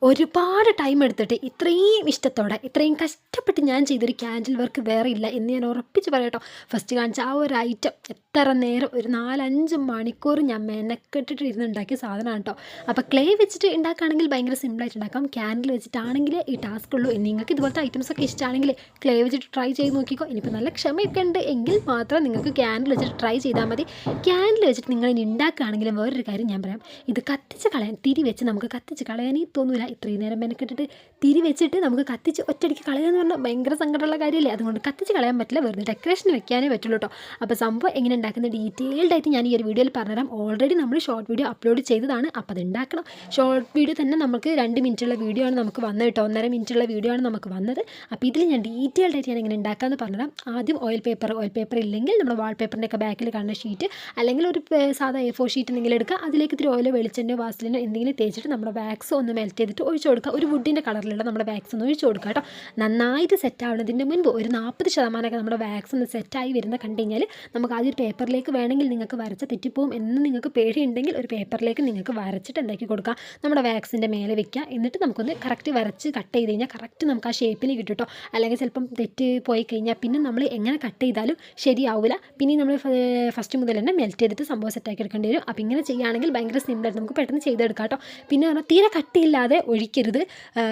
ഒരുപാട് ടൈം എടുത്തിട്ട് ഇത്രയും ഇഷ്ടത്തോടെ ഇത്രയും കഷ്ടപ്പെട്ട് ഞാൻ ചെയ്തൊരു ക്യാൻഡിൽ വർക്ക് വേറെ ഇല്ല എന്ന് ഞാൻ ഉറപ്പിച്ച് പറയട്ടോ. ഫസ്റ്റ് കാണിച്ച ആ ഒരു ഐറ്റം എത്ര നേരം ഒരു 4-5 മണിക്കൂർ ഞാൻ മെനക്കെട്ടിട്ട് ഇരുന്ന് ഉണ്ടാക്കിയ സാധനമാണ് കേട്ടോ. അപ്പോൾ ക്ലേ വെച്ചിട്ട് ഉണ്ടാക്കുകയാണെങ്കിൽ ഭയങ്കര സിമ്പിളായിട്ട് ഉണ്ടാക്കാം. ക്യാൻഡിൽ വെച്ചിട്ടാണെങ്കിൽ ഈ ടാസ്ക് ഉള്ളൂ. നിങ്ങൾക്ക് ഇതുപോലത്തെ ഐറ്റംസൊക്കെ ഇഷ്ടമാണെങ്കിൽ ക്ലേ വെച്ചിട്ട് ട്രൈ ചെയ്ത് നോക്കിക്കോ. ഇനിയിപ്പോൾ നല്ല ക്ഷമയൊക്കെ ഉണ്ട് എങ്കിൽ മാത്രം നിങ്ങൾക്ക് ക്യാൻഡിൽ വെച്ചിട്ട് ട്രൈ ചെയ്താൽ മതി. ക്യാൻഡിൽ വെച്ചിട്ട് നിങ്ങൾ ഇനി ഉണ്ടാക്കുകയാണെങ്കിലും വേറൊരു കാര്യം ഞാൻ പറയാം, ഇത് കത്തിച്ച് കളയാൻ തിരി വെച്ച് നമുക്ക് കത്തിച്ച് കളയാനേ തോന്നില്ല. ഇത്രയും നേരം മെനക്കെട്ടിട്ട് തിരി വെച്ചിട്ട് നമുക്ക് കത്തിച്ച് ഒറ്റയടിക്ക് കളയാന്ന് പറഞ്ഞാൽ ഭയങ്കര സങ്കടമുള്ള കാര്യമല്ലേ. അതുകൊണ്ട് കത്തിച്ച് കളയാൻ പറ്റില്ല, വെറുതെ ഡെക്കറേഷന് വെക്കാനേ പറ്റുള്ളൂ കേട്ടോ. അപ്പോൾ സംഭവം എങ്ങനെ ഉണ്ടാക്കുന്ന ഡീറ്റെയിൽഡ് ആയിട്ട് ഞാൻ ഈ ഒരു വീഡിയോയിൽ പറഞ്ഞുതരാം. ഓൾറെഡി നമ്മൾ ഷോർട്ട് വീഡിയോ അപ്ലോഡ് ചെയ്തതാണ്. അപ്പോൾ അത് ഉണ്ടാക്കണം. ഷോർട്ട് വീഡിയോ തന്നെ നമുക്ക് 2 മിനിറ്റുള്ള വീഡിയോ ആണ് നമുക്ക് വന്നത് കേട്ടോ. 1.5 മിനിറ്റുള്ള വീഡിയോ ആണ് നമുക്ക് വന്നത്. അപ്പോൾ ഇതിൽ ഞാൻ ഡീറ്റെയിൽഡ് ആയിട്ട് ഞാൻ എങ്ങനെ ഉണ്ടാക്കാമെന്ന് പറഞ്ഞുതരാം. ആദ്യം ഓയിൽ പേപ്പർ ഇല്ലെങ്കിൽ നമ്മുടെ വാൾപേപ്പറിൻ്റെ ഒക്കെ ബാക്കിൽ കാണുന്ന ഷീറ്റ് അല്ലെങ്കിൽ ഒരു സാധാ A4 ഷീറ്റ് എന്തെങ്കിലും എടുക്കുക. അതിലേക്ക് ഇത്തിരി ഓയിലോ വെളിച്ചെണ്ണയോ വാസലിനോ എന്തെങ്കിലും തേച്ചിട്ട് നമ്മുടെ വാക്സ് ഒന്ന് മെൽറ്റ് ചെയ്തിട്ട് ഒഴിച്ചു കൊടുക്കുക. ഒരു വുഡിൻ്റെ കളറിലുള്ള നമ്മുടെ വാക്സ് ഒന്ന് ഒഴിച്ചു കൊടുക്കുക കേട്ടോ. നന്നായിട്ട് സെറ്റ് ആവുന്നതിൻ്റെ മുൻപ് ഒരു 40% നമ്മുടെ വാക്സ് ഒന്ന് സെറ്റായി വരുന്ന കണ്ടു കഴിഞ്ഞാൽ നമുക്ക് ആദ്യം ഒരു പേപ്പറിലേക്ക് വേണമെങ്കിൽ നിങ്ങൾക്ക് വരച്ച തെറ്റിപ്പോവും എന്ന് നിങ്ങൾക്ക് പേടിയുണ്ടെങ്കിൽ ഒരു പേപ്പറിലേക്ക് നിങ്ങൾക്ക് വരച്ചിട്ട് എന്താക്കി കൊടുക്കുക, നമ്മുടെ വാക്സിൻ്റെ മേലെ വെക്കുക. എന്നിട്ട് നമുക്കൊന്ന് കറക്റ്റ് വരച്ച് കട്ട് ചെയ്ത് കഴിഞ്ഞാൽ കറക്റ്റ് നമുക്ക് ആ ഷേപ്പിൽ കിട്ടും കേട്ടോ. അല്ലെങ്കിൽ ചിലപ്പം തെറ്റ് പോയി കഴിഞ്ഞാൽ പിന്നെ നമ്മൾ എങ്ങനെ കട്ട് ചെയ്താലും ശരിയാവില്ല. പിന്നെ നമ്മൾ ഫസ്റ്റ് മുതൽ തന്നെ മെൽറ്റ് ചെയ്തിട്ട് സംഭവം സെറ്റാക്കി എടുക്കേണ്ടി വരും. അപ്പോൾ ഇങ്ങനെ ചെയ്യുകയാണെങ്കിൽ ഭയങ്കര സിമ്പിളായിട്ട് നമുക്ക് പെട്ടെന്ന് ചെയ്തെടുക്കാം കേട്ടോ. പിന്നെ പറഞ്ഞാൽ തീരെ കട്ടിയില്ലാതെ ഒഴിക്കരുത്.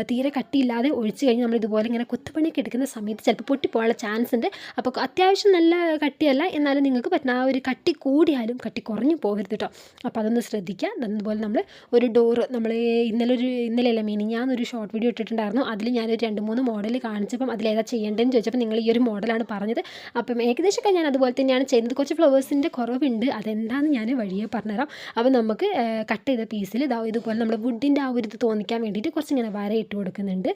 തീരെ കട്ടിയില്ലാതെ ഒഴിച്ച് കഴിഞ്ഞാൽ നമ്മൾ ഇതുപോലെ ഇങ്ങനെ കുത്തുപണിയൊക്കെ എടുക്കുന്ന സമയത്ത് ചിലപ്പോൾ പൊട്ടിപ്പോകാനുള്ള ചാൻസ് ഉണ്ട്. അപ്പോൾ അത്യാവശ്യം നല്ല കട്ടിയല്ല, എന്നാലും നിങ്ങൾക്ക് പറ്റുന്ന ആ ഒരു കട്ടി കൂടിയാലും കട്ടി കുറഞ്ഞു പോകരുത് കേട്ടോ. അപ്പോൾ അതൊന്ന് ശ്രദ്ധിക്കുക. അതുപോലെ നമ്മൾ ഒരു ഡോറ് നമ്മൾ ഇന്നലെയല്ല ഞാനൊരു ഷോർട്ട് വീഡിയോ ഇട്ടിട്ടുണ്ടായിരുന്നു. അതിൽ ഞാനൊരു 2-3 മോഡൽ കാണിച്ചപ്പം അതിലേതാ ചെയ്യേണ്ടതെന്ന് ചോദിച്ചപ്പോൾ നിങ്ങൾ ഈ ഒരു മോഡലാണ് പറഞ്ഞത്. അപ്പം ഏകദേശമൊക്കെ ഞാൻ അതുപോലെ തന്നെയാണ് ചെയ്യുന്നത്. കുറച്ച് ഫ്ലവേഴ്സിൻ്റെ കുറവുണ്ട്, അതെന്താണെന്ന് ഞാൻ വഴിയെ പറഞ്ഞുതരാം. അപ്പോൾ നമുക്ക് കട്ട് ചെയ്ത പീസിൽ ഇതുപോലെ നമ്മൾ വുഡിൻ്റെ ആ ഒരു ഇത് തോന്നിക്കാൻ വേണ്ടിയിട്ട് കുറച്ചിങ്ങനെ വര ഇട്ട് കൊടുക്കുന്നുണ്ട്.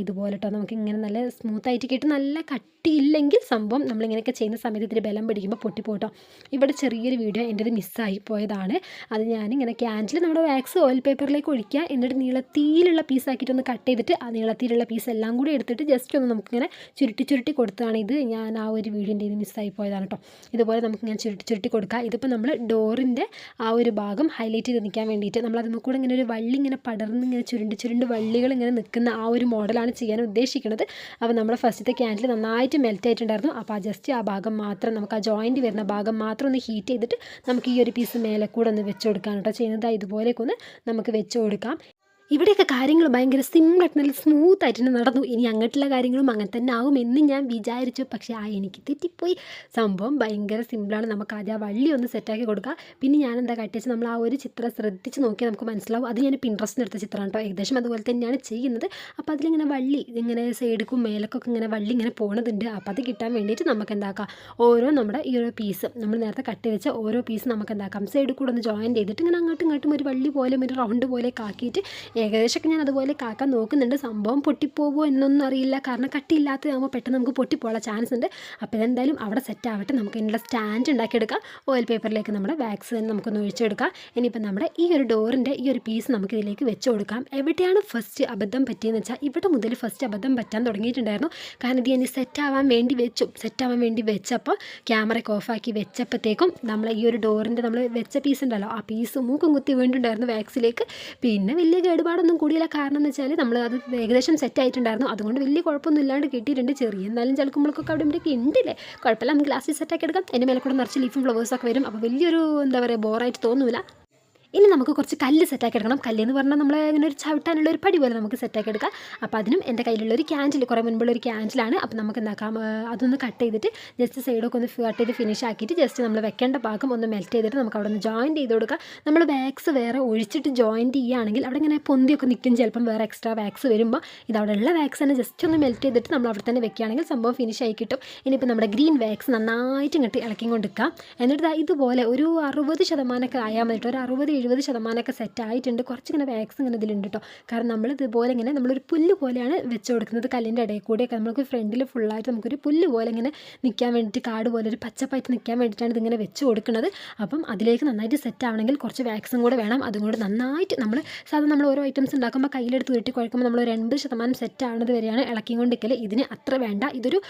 ഇതുപോലെ കേട്ടോ. നമുക്ക് ഇങ്ങനെ നല്ല സ്മൂത്തായിട്ട് കിട്ടും. നല്ല കട്ടിയില്ലെങ്കിൽ സംഭവം നമ്മളിങ്ങനെയൊക്കെ ചെയ്യുന്ന സമയത്ത് ഇത്തിരി ബലം പിടിക്കുമ്പോൾ പൊട്ടിപ്പോട്ടോ. ഇവിടെ ചെറിയൊരു വീഡിയോ എൻ്റെത് മിസ്സായി പോയതാണ്. അത് ഞാനിങ്ങനെ ക്യാൻഡിൽ നമ്മുടെ വാക്സ് ഓയിൽ പേപ്പറിലേക്ക് ഒഴിക്കുക. എന്നിട്ട് നീളത്തിലുള്ള പീസാക്കിയിട്ടൊന്ന് കട്ട് ചെയ്തിട്ട് ആ നീളത്തിലുള്ള പീസ് എല്ലാം കൂടി എടുത്തിട്ട് ജസ്റ്റ് ഒന്ന് നമുക്കിങ്ങനെ ചുരുട്ടി കൊടുത്തതാണ്. ഇത് ഞാൻ ആ ഒരു വീഡിയോൻ്റെ ഇത് മിസ്സായി പോയതാണ് കേട്ടോ. ഇതുപോലെ നമുക്കിങ്ങനെ ചുരുട്ടി കൊടുക്കുക. ഇതിപ്പോൾ നമ്മൾ ഡോറിൻ്റെ ആ ഒരു ഭാഗം ഹൈലൈറ്റ് ചെയ്ത് നിൽക്കാൻ വേണ്ടിയിട്ട് നമ്മൾ അതിൽ കൂടെ ഇങ്ങനെ ഒരു വള്ളി ഇങ്ങനെ പടർന്ന് ഇങ്ങനെ ചുരുണ്ട് വള്ളികൾ ഇങ്ങനെ നിൽക്കുന്ന ആ ഒരു മോഡലാണ് ചെയ്യാൻ ഉദ്ദേശിക്കുന്നത്. അപ്പോൾ നമ്മുടെ ഫസ്റ്റത്തെ ക്യാൻഡിൽ നന്നായിട്ട് മെൽറ്റ് ആയിട്ടുണ്ടായിരുന്നു. അപ്പോൾ ജസ്റ്റ് ആ ഭാഗം മാത്രം നമുക്ക് ആ ജോയിൻറ്റ് വരുന്ന ഭാഗം മാത്രം ഒന്ന് ഹീറ്റ് ചെയ്തിട്ട് നമുക്ക് ഈ ഒരു പീസ് മേലെ കൂടെ ഒന്ന് വെച്ച് കൊടുക്കാൻ കേട്ടോ ചെയ്യുന്നത്. ഇതുപോലെയൊക്കെ ഒന്ന് നമുക്ക് വെച്ച് കൊടുക്കാം. ഇവിടെയൊക്കെ കാര്യങ്ങൾ ഭയങ്കര സിമ്പിളായിട്ട് നല്ല സ്മൂത്തായിട്ട് തന്നെ നടന്നു. ഇനി അങ്ങോട്ടുള്ള കാര്യങ്ങളും അങ്ങനെ തന്നെ ആകും എന്ന് ഞാൻ വിചാരിച്ചു. പക്ഷേ എനിക്ക് തെറ്റിപ്പോയി. സംഭവം ഭയങ്കര സിമ്പിളാണ്. നമുക്ക് ആദ്യം ആ വള്ളി ഒന്ന് സെറ്റാക്കി കൊടുക്കുക. പിന്നെ ഞാൻ എന്താ കട്ടിച്ച് നമ്മൾ ആ ഒരു ചിത്രം ശ്രദ്ധിച്ച് നോക്കിയാൽ നമുക്ക് മനസ്സിലാവും. അത് ഞാൻ പിൻട്രസ്റ്റിൽ എടുത്ത ചിത്രമാണ് കേട്ടോ. ഏകദേശം അതുപോലെ തന്നെയാണ് ചെയ്യുന്നത്. അപ്പോൾ അതിലിങ്ങനെ വള്ളി ഇങ്ങനെ സൈഡിക്കും മേലക്കൊക്കെ ഇങ്ങനെ വള്ളി ഇങ്ങനെ പോണതുണ്ട്. അപ്പോൾ അത് കിട്ടാൻ വേണ്ടിയിട്ട് നമുക്ക് എന്താക്കാം, ഓരോ നമ്മുടെ ഈ ഒരു പീസ് നമ്മൾ നേരത്തെ കട്ട് വെച്ച ഓരോ പീസ് നമുക്ക് എന്താക്കാം സൈഡിൽ കൂടെ ഒന്ന് ജോയിൻ ചെയ്തിട്ട് ഇങ്ങനെ അങ്ങോട്ടും ഇങ്ങോട്ടും ഒരു വള്ളി പോലെ ഒരു റൗണ്ട് പോലെ ആക്കിയിട്ട് ഏകദേശമൊക്കെ ഞാൻ അതുപോലെ കാക്കാൻ നോക്കുന്നുണ്ട്. സംഭവം പൊട്ടിപ്പോകുമോ എന്നൊന്നും അറിയില്ല, കാരണം കട്ടിയില്ലാത്തതാകുമ്പോൾ പെട്ടെന്ന് നമുക്ക് പൊട്ടിപ്പോകാനുള്ള ചാൻസ് ഉണ്ട്. അപ്പോൾ ഇതെന്തായാലും അവിടെ സെറ്റ് ആവട്ടെ. നമുക്ക് ഇതിനുള്ള സ്റ്റാൻഡ് ഉണ്ടാക്കിയെടുക്കാം. ഓയിൽ പേപ്പറിലേക്ക് നമ്മുടെ വാക്സ് തന്നെ നമുക്കൊന്ന് ഒഴിച്ചെടുക്കാം. ഇനിയിപ്പോൾ നമ്മുടെ ഈ ഒരു ഡോറിൻ്റെ ഈ ഒരു പീസ് നമുക്ക് ഇതിലേക്ക് വെച്ച് കൊടുക്കാം. എവിടെയാണ് ഫസ്റ്റ് അബദ്ധം പറ്റിയെന്ന് വെച്ചാൽ ഇവിടെ മുതൽ ഫസ്റ്റ് അബദ്ധം പറ്റാൻ തുടങ്ങിയിട്ടുണ്ടായിരുന്നു. കാരണം ഇത് ഞാൻ സെറ്റ് ആവാൻ വേണ്ടി വെച്ചപ്പോൾ ക്യാമറയ്ക്ക് ഓഫാക്കി വെച്ചപ്പോഴത്തേക്കും നമ്മൾ ഈ ഒരു ഡോറിൻ്റെ നമ്മൾ വെച്ച പീസ് ഉണ്ടല്ലോ, ആ പീസ് മൂക്കും കുത്തി വീണ്ടുണ്ടായിരുന്നു വാക്സിലേക്ക്. പിന്നെ വലിയ കേടുപാടൊന്നും കൂടിയില്ല. കാരണം എന്ന് വെച്ചാൽ നമ്മൾ അത് ഏകദേശം സെറ്റ് ആയിട്ടുണ്ടായിരുന്നു. അതുകൊണ്ട് വലിയ കുഴപ്പമൊന്നും ഇല്ലാണ്ട് കിട്ടിയിട്ടുണ്ട്. ചെറിയ എന്നാലും ചലക്കുമ്പോഴൊക്കെ അവിടെ ഇവിടെയൊക്കെ ഉണ്ടല്ലേ, കുഴപ്പമില്ല. നമുക്ക് ലാസ്റ്റ് സെറ്റാക്കി എടുക്കാം. അതിൻ്റെ മേലെ കൂടെ നിറച്ച് ലീഫും ഫ്ലവേഴ്സൊക്കെ വരും. അപ്പോൾ വലിയൊരു എന്താ പറയുക ബോറായിട്ട് തോന്നില്ല. ഇനി നമുക്ക് കുറച്ച് കല്ല് സെറ്റാക്കി എടുക്കണം. കല്ലെന്ന് പറഞ്ഞാൽ നമ്മൾ ഇങ്ങനെ ഒരു ചവിട്ടാനുള്ള ഒരു പടി പോലെ നമുക്ക് സെറ്റാക്കി എടുക്കാം. അപ്പോൾ അതിനും എൻ്റെ കയ്യിലുള്ള ഒരു ക്യാൻഡിൽ, കുറേ മുൻപുള്ള ഒരു ക്യാൻഡിലാണ്. അപ്പോൾ നമുക്ക് എന്താക്കാം, അതൊന്ന് കട്ട് ചെയ്തിട്ട് ജസ്റ്റ് സൈഡൊക്കെ ഒന്ന് കട്ട് ചെയ്ത് ഫിനിഷ് ആക്കിയിട്ട് ജസ്റ്റ് നമ്മൾ വെക്കേണ്ട ഭാഗം ഒന്ന് മെൽറ്റ് ചെയ്തിട്ട് നമുക്ക് അവിടെ ഒന്ന് ജോയിൻറ്റ് ചെയ്ത് കൊടുക്കാം. നമ്മൾ വാക്സ് വേറെ ഒഴിച്ചിട്ട് ജോയിൻറ്റ് ചെയ്യുകയാണെങ്കിൽ അവിടെ ഇങ്ങനെ പൊന്തിയൊക്കെ നിൽക്കും. ചിലപ്പം വേറെ എക്സ്ട്രാ വാക്സ് വരുമ്പോൾ ഇത് അവിടെ ഉള്ള വാക്സ് തന്നെ ജസ്റ്റ് ഒന്ന് മെൽറ്റ് ചെയ്തിട്ട് നമ്മൾ അവിടെ തന്നെ വെക്കുകയാണെങ്കിൽ സംഭവം ഫിനിഷ് ആയി കിട്ടും. ഇനിയിപ്പോൾ നമ്മുടെ ഗ്രീൻ വാക്സ് നന്നായിട്ട് ഇങ്ങോട്ട് ഇളക്കിക്കൊണ്ട് നിൽക്കാം. എന്നിട്ട് ഇതുപോലെ ഒരു 60% ആയാൽ മതി. ഒരു 60-70% സെറ്റ് ആയിട്ടുണ്ട്. കുറച്ചിങ്ങനെ വാക്സ് ഇങ്ങനെ ഇതിലുണ്ട് കേട്ടോ. കാരണം നമ്മൾ ഇതുപോലെ ഇങ്ങനെ നമ്മളൊരു പുല്ല് പോലെയാണ് വെച്ച് കൊടുക്കുന്നത്. കല്ലിൻ്റെ ഇടയിൽ കൂടെയൊക്കെ നമുക്ക് ഫ്രണ്ടിൽ ഫുള്ളായിട്ട് നമുക്കൊരു പുല്ല് പോലെ ഇങ്ങനെ നിൽക്കാൻ വേണ്ടിയിട്ട്, കാട് പോലെ ഒരു പച്ചപ്പായിട്ട് നിൽക്കാൻ വേണ്ടിയിട്ടാണ് ഇതിങ്ങനെ വെച്ച് കൊടുക്കുന്നത്. അപ്പം അതിലേക്ക് നന്നായിട്ട് സെറ്റ് ആവണമെങ്കിൽ കുറച്ച് വാക്സും കൂടെ വേണം. അതുകൊണ്ട് നന്നായിട്ട് നമ്മൾ ഓരോ ഐറ്റംസ് ഉണ്ടാക്കുമ്പോൾ കയ്യിലെടുത്ത് ഉരുട്ടി കുഴക്കുമ്പോൾ നമ്മൾ ഒരു 80% സെറ്റ് ആവുന്നത് വരെയാണ് ഇളക്കിക്കൊണ്ടിരിക്കൽ. ഇതിന് അത്ര വേണ്ട. ഇതൊരു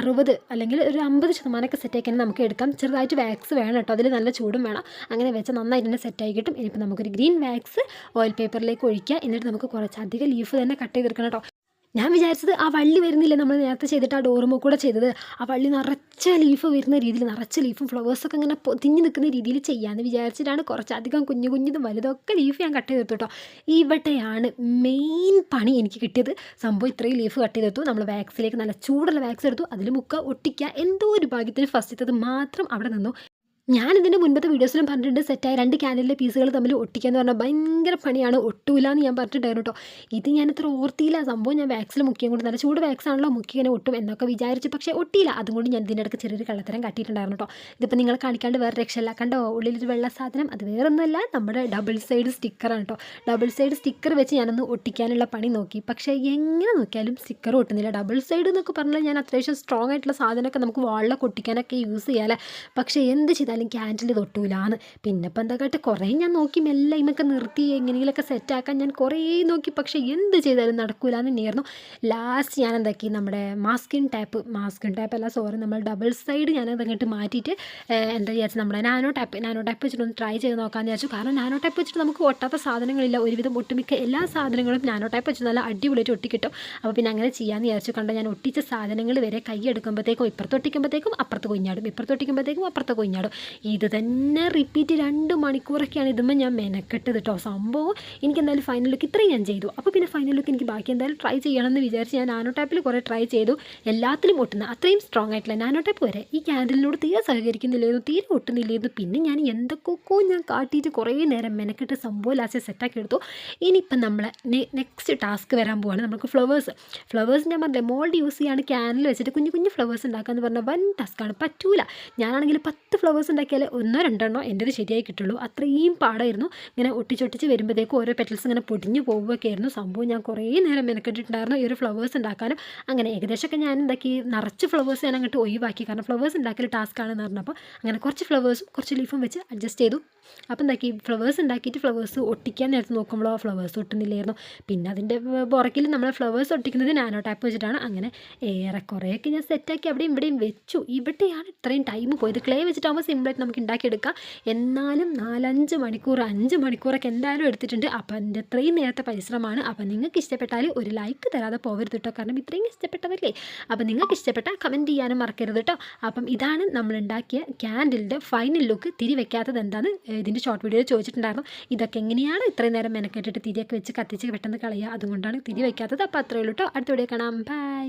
60 അല്ലെങ്കിൽ ഒരു 50% സെറ്റ് ആക്കാൻ നമുക്ക് എടുക്കാം. ചെറുതായിട്ട് വാക്സ് വേണം കേട്ടോ. അതിൽ നല്ല ചൂടും വേണം. അങ്ങനെ വെച്ചാൽ നന്നായിട്ട് തന്നെ സെറ്റായി കിട്ടും. കിട്ടും. ഇനിയിപ്പോൾ നമുക്കൊരു ഗ്രീൻ വാക്സ് ഓയിൽ പേപ്പറിലേക്ക് ഒഴിക്കുക. എന്നിട്ട് നമുക്ക് കുറച്ചധികം ലീഫ് തന്നെ കട്ട് ചെയ്തെടുക്കണം കേട്ടോ. ഞാൻ വിചാരിച്ചത് ആ വള്ളി വരുന്നില്ല, നമ്മൾ നേരത്തെ ചെയ്തിട്ട് ആ ഡോറുമോ കൂടെ ചെയ്തത്, ആ വള്ളി നിറച്ച ലീഫ് വരുന്ന രീതിയിൽ, നിറച്ച ലീഫും ഫ്ലവേഴ്സൊക്കെ ഇങ്ങനെ തിങ്ങി നിൽക്കുന്ന രീതിയിൽ ചെയ്യാമെന്ന് വിചാരിച്ചിട്ടാണ് കുറച്ചധികം കുഞ്ഞുതും വലുതൊക്കെ ലീഫ് ഞാൻ കട്ട് ചെയ്തെടുത്തു കേട്ടോ. ഇവിടെയാണ് മെയിൻ പണി എനിക്ക് കിട്ടിയത്. സംഭവം ഇത്രയും ലീഫ് കട്ട് ചെയ്തെടുത്തു. നമ്മൾ വാക്സിലേക്ക് നല്ല ചൂടുള്ള വാക്സ് എടുത്തു, അതിൽ മുക്ക ഒട്ടിക്കുക. എന്തോ ഒരു ഭാഗ്യത്തിന് ഫസ്റ്റത്തത് മാത്രം അവിടെ നിന്നു. ഞാനിതിൻ്റെ മുൻപത്തെ വീഡിയോസിലും പറഞ്ഞിട്ടുണ്ട്, സെറ്റായ 2 ക്യാൻഡിലിൻ്റെ പീസുകൾ തമ്മിൽ ഒട്ടിക്കുക എന്ന് പറഞ്ഞാൽ ഭയങ്കര പണിയാണ്, ഒട്ടൂല എന്ന് ഞാൻ പറഞ്ഞിട്ടുണ്ടായിരുന്നു കേട്ടോ. ഇത് ഞാനിത്ര ഓർത്തിയില്ല. സംഭവം ഞാൻ വാക്സിൽ മുക്കിയും കൊണ്ട്, നല്ല ചൂട് വാക്സ് ആണല്ലോ, മുക്കി ഇങ്ങനെ ഒട്ടും എന്നൊക്കെ വിചാരിച്ചു, പക്ഷേ ഒട്ടിയില്ല. അതുകൊണ്ട് ഞാൻ ഇതിൻ്റെ ഇടയ്ക്ക് ചെറിയൊരു കള്ളത്തരം കാട്ടിയിട്ടുണ്ടായിരുന്നു കേട്ടോ. ഇതിപ്പോൾ നിങ്ങൾ കാണിക്കാണ്ട് വേറെ രക്ഷയില്ല. കണ്ടോ ഉള്ളിലൊരു വെള്ള സാധനം, അത് വേറൊന്നുമല്ല, നമ്മുടെ ഡബിൾ സൈഡ് സ്റ്റിക്കറാണ് കേട്ടോ. ഡബിൾ സൈഡ് സ്റ്റിക്കർ വെച്ച് ഞാനൊന്ന് ഒട്ടിക്കാനുള്ള പണി നോക്കി, പക്ഷേ എങ്ങനെ നോക്കിയാലും സ്റ്റിക്കർ ഒട്ടുന്നില്ല. ഡബിൾ സൈഡ് എന്നൊക്കെ പറഞ്ഞാൽ ഞാൻ അത്യാവശ്യം സ്ട്രോങ് ആയിട്ടുള്ള സാധനമൊക്കെ നമുക്ക് വാളിലൊക്കെ ഒട്ടിക്കാനൊക്കെ യൂസ് ചെയ്യാമല്ലേ, പക്ഷേ എന്ത് ചെയ്താലും ക്യാൻഡിൽ തൊട്ടൂലാന്ന്. പിന്നെ ഇപ്പം എന്താ കേട്ടെ, കുറേ ഞാൻ നോക്കി മെല്ലെ ഇമൊക്കെ നിർത്തി എങ്ങനെയെങ്കിലുമൊക്കെ സെറ്റാക്കാൻ ഞാൻ കുറേ നോക്കി, പക്ഷേ എന്ത് ചെയ്താലും നടക്കൂലെന്ന് തന്നെയായിരുന്നു. ലാസ്റ്റ് ഞാൻ എന്താക്കി, നമ്മുടെ മാസ്കിൻ ടാപ്പ് അല്ല സോറി, നമ്മൾ ഡബിൾ സൈഡ് ഞാൻ അതങ്ങോട്ട് മാറ്റിയിട്ട് എന്താ വിചാരിച്ചു, നമ്മുടെ നാനോ ടാപ്പ് വെച്ചിട്ട് ഒന്ന് ട്രൈ ചെയ്ത് നോക്കാമെന്ന് വിചാരിച്ചു. കാരണം നാനോ ടാപ്പ് വെച്ചിട്ട് നമുക്ക് ഒട്ടാത്ത സാധനങ്ങളില്ല, ഒരുവിധം ഒട്ടുമിക്ക എല്ലാ സാധനങ്ങളും നാനോ ടാപ്പ് വെച്ച് നല്ല അടിപൊളിയായിട്ട് ഒട്ടിക്കിട്ടും. അപ്പോൾ പിന്നെ അങ്ങനെ ചെയ്യാമെന്ന് വിചാരിച്ചു. കണ്ടോ, ഞാൻ ഒട്ടിച്ച സാധനങ്ങൾ വരെ കൈ എടുക്കുമ്പോഴത്തേക്കും ഇപ്പുറത്ത് ഒട്ടിക്കുമ്പോഴത്തേക്കും അപ്പുറത്ത് കൊഞ്ഞാടും, ഇപ്പുറത്ത് ഒട്ടിക്കുമ്പോഴത്തേക്കും അപ്പുറത്ത് കൊഞ്ഞാടും. ഇത് തന്നെ റിപ്പീറ്റ് 2 മണിക്കൂറൊക്കെയാണ് ഇതുമ്പോൾ ഞാൻ മെനക്കെട്ടത് കേട്ടോ. സംഭവം എനിക്ക് എന്തായാലും ഫൈനൽ ലുക്ക് ഇത്രയും ഞാൻ ചെയ്തു. അപ്പോൾ പിന്നെ ഫൈനൽ ലുക്ക് എനിക്ക് ബാക്കി എന്തായാലും ട്രൈ ചെയ്യണമെന്ന് വിചാരിച്ച് ഞാൻ നാനോ ടാപ്പിൽ കുറേ ട്രൈ ചെയ്തു. എല്ലാത്തിലും ഒട്ടുന്ന അത്രയും സ്ട്രോങ് ആയിട്ടുള്ള നാനോ ടാപ്പ് വരെ ഈ ക്യാൻഡിലിനോട് തീരെ സഹകരിക്കുന്നില്ലായിരുന്നു, തീരെ ഒട്ടുന്നില്ലായിരുന്നു. പിന്നെ ഞാൻ എന്തൊക്കെയോ ഞാൻ കാട്ടിയിട്ട് കുറേ നേരം മെനക്കെട്ട് സംഭവം ലാസ്റ്റ് സെറ്റാക്കി എടുത്തു. ഇനിയിപ്പം നമ്മൾ നെക്സ്റ്റ് ടാസ്ക് വരാൻ പോവാണ്. നമുക്ക് ഫ്ലവേഴ്സ് ഞാൻ പറഞ്ഞില്ലേ, മോൾഡ് യൂസ് ചെയ്യാണ് ക്യാനിൽ വെച്ചിട്ട് കുഞ്ഞു ഫ്ലവേഴ്സ് ഉണ്ടാക്കാമെന്ന് പറഞ്ഞാൽ വൻ ടാസ്ക്കാണ്, പറ്റൂല. ഞാനാണെങ്കിൽ 10 ഫ്ലവേഴ്സ് ഉണ്ടാക്കിയാൽ 1-2 എൻ്റെത് ശരിയായി കിട്ടുള്ളൂ. അത്രയും പാടായിരുന്നു. ഇങ്ങനെ ഒട്ടിച്ചൊട്ടിച്ച് വരുമ്പോഴത്തേക്കും ഓരോ പെറ്റൽസ് ഇങ്ങനെ പൊടിഞ്ഞു പോവുകയൊക്കെ ആയിരുന്നു. സംഭവം ഞാൻ കുറേ നേരം മെനക്കെട്ടിട്ടുണ്ടായിരുന്നു ഈ ഒരു ഫ്ലവേഴ്സ് ഉണ്ടാക്കാനും. അങ്ങനെ ഏകദേശമൊക്കെ ഞാൻ എന്താക്കി, നിറച്ച് ഫ്ലവേഴ്സ് ഞാൻ അങ്ങോട്ട് ഒഴിവാക്കി, കാരണം ഫ്ലവേഴ്സ് ഉണ്ടാക്കൽ ടാസ്ക്കാണെന്ന് പറഞ്ഞപ്പോൾ അങ്ങനെ കുറച്ച് ഫ്ലവേഴ്സും കുറച്ച് ലീഫും വെച്ച് അഡ്ജസ്റ്റ് ചെയ്തു. അപ്പോൾ എന്താക്കി, ഫ്ലവേഴ്സ് ഉണ്ടാക്കിയിട്ട് ഫ്ലവേഴ്സ് ഒട്ടിക്കാൻ നേരത്ത് നോക്കുമ്പോഴോ ഫ്ലവേഴ്സ് ഒട്ടുന്നില്ലായിരുന്നു. പിന്നെ അതിൻ്റെ പുറകിൽ നമ്മൾ ഫ്ലവേഴ്സ് ഒട്ടിക്കുന്നത് നാനോ ടാപ്പ് വെച്ചിട്ടാണ്. അങ്ങനെ ഏറെക്കുറേയൊക്കെ ഞാൻ സെറ്റാക്കി അവിടെയും ഇവിടെയും വെച്ചു. ഇവിടെയാണ് ഇത്രയും ടൈം പോയത്. ക്ലേ വെച്ചിട്ടാകുമ്പോൾ സിമ്പിളായിട്ട് നമുക്ക് ഉണ്ടാക്കിയെടുക്കാം. എന്നാലും 4-5 മണിക്കൂർ 5 മണിക്കൂറൊക്കെ എന്തായാലും എടുത്തിട്ടുണ്ട്. അപ്പം എൻ്റെ ഇത്രയും നേരത്തെ പരിശ്രമമാണ്. അപ്പം നിങ്ങൾക്ക് ഇഷ്ടപ്പെട്ടാൽ ഒരു ലൈക്ക് തരാതെ പോകരുത് കേട്ടോ, കാരണം ഇത്രയും ഇഷ്ടപ്പെട്ടതല്ലേ. അപ്പം നിങ്ങൾക്ക് ഇഷ്ടപ്പെട്ടാൽ കമൻറ്റ് ചെയ്യാനും മറക്കരുത് കേട്ടോ. അപ്പം ഇതാണ് നമ്മളുണ്ടാക്കിയ ക്യാൻഡിലിൻ്റെ ഫൈനൽ ലുക്ക്. തിരി വെക്കാത്തത് എന്താണെന്ന് ഇതിൻ്റെ ഷോർട്ട് വീഡിയോയിൽ ചോദിച്ചിട്ടുണ്ടായിരുന്നു. ഇതൊക്കെ എങ്ങനെയാണ് ഇത്രയും നേരം മെനക്കെട്ടിട്ട് തിരിയൊക്കെ വെച്ച് കത്തിച്ച് പെട്ടെന്ന് കളയുക, അതുകൊണ്ടാണ് തിരി വയ്ക്കാത്തത്. അപ്പോൾ അത്രയേ ഉള്ളൂ കേട്ടോ. അടുത്ത വീഡിയോ കാണാം. ബൈ.